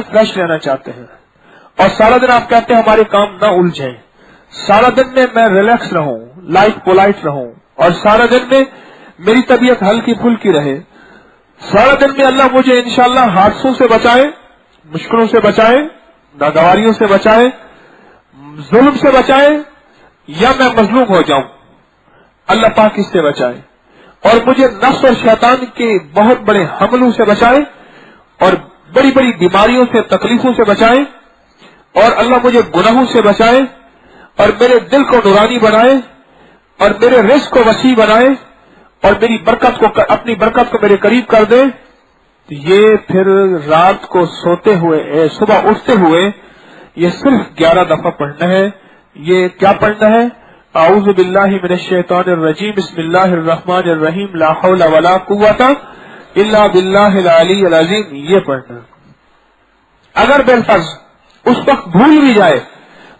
Fresh रहना चाहते हैं, और सारा दिन आप कहते हैं हमारे काम ना उलझे, सारा दिन में मैं रिलैक्स रहूं, लाइट पोलाइट रहूं, और सारा दिन में मेरी तबीयत हल्की फुल्की रहे, सारा दिन में अल्लाह मुझे इंशाअल्लाह हादसों से बचाए, मुश्किलों से बचाए, नागवारियों से बचाए, जुल्म से बचाए, या मैं मजलूम हो जाऊं, अल्लाह पाक इससे बचाए, और मुझे नफ्स और शैतान के बहुत बड़े हमलों से बचाए, और बड़ी बड़ी बीमारियों से, तकलीफों से बचाए, और अल्लाह मुझे गुनाहों से बचाए, और मेरे दिल को नूरानी बनाए, और मेरे रिज़्क़ को वसी बनाए, और मेरी बरकत को, अपनी बरकत को मेरे करीब कर दे। तो ये फिर रात को सोते हुए, सुबह उठते हुए ये सिर्फ 11 दफा पढ़ना है। ये क्या पढ़ना है? आऊज़ु बिल्लाहि मिनश शैतानिर रजीम, बिस्मिल्लाहिर रहमानिर रहीम, ला हौला वला कुव्वता इल्ला बिल्लाहिल अलीय्यिल अज़ीम, ये पढ़ना। अगर बेलफर्ज उस वक्त भूल भी जाए,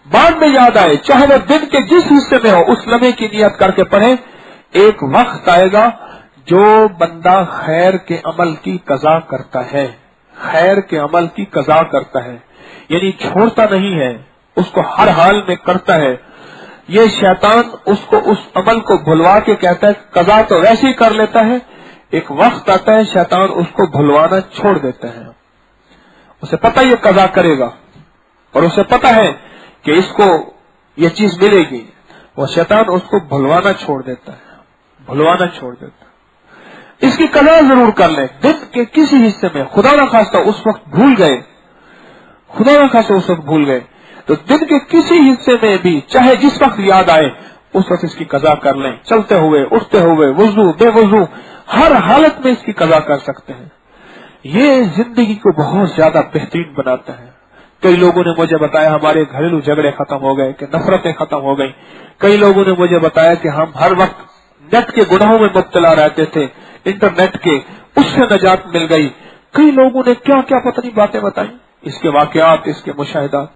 बाद में याद आए, चाहे वो दिन के जिस हिस्से में हो, उस लम्हे की नियत करके पढ़े। एक वक्त आएगा जो बंदा खैर के अमल की कज़ा करता है, खैर के अमल की कज़ा करता है, यानी छोड़ता नहीं है, उसको हर हाल में करता है। ये शैतान उसको उस अमल को भुलवा के कहता है, कज़ा तो वैसे ही कर लेता है। एक वक्त आता है शैतान उसको भुलवाना छोड़ देता है। उसे पता ये कज़ा करेगा, और उसे पता है कि इसको ये चीज मिलेगी, वो शैतान उसको भुलवाना छोड़ देता है, भुलवाना छोड़ देता है। इसकी कज़ा जरूर कर ले। दिन के किसी हिस्से में खुदा न खास्ता उस वक्त भूल गए, खुदा न खास्ता उस वक्त भूल गए, तो दिन के किसी हिस्से में भी चाहे जिस वक्त याद आए उस वक्त इसकी कज़ा कर लें। चलते हुए, उठते हुए, वुजू बेवुजू, हर हालत में इसकी कज़ा कर सकते हैं। ये जिंदगी को बहुत ज्यादा बेहतरीन बनाता है। कई लोगों ने मुझे बताया हमारे घरेलू झगड़े खत्म हो गए, कि नफरतें खत्म हो गई। कई लोगों ने मुझे बताया कि हम हर वक्त नेट के गुनाहों में मुब्तला रहते थे, इंटरनेट के, उससे नजात मिल गई। कई लोगों ने क्या क्या पता नहीं बातें बताई, इसके वाकयात, इसके मुशाहिदात।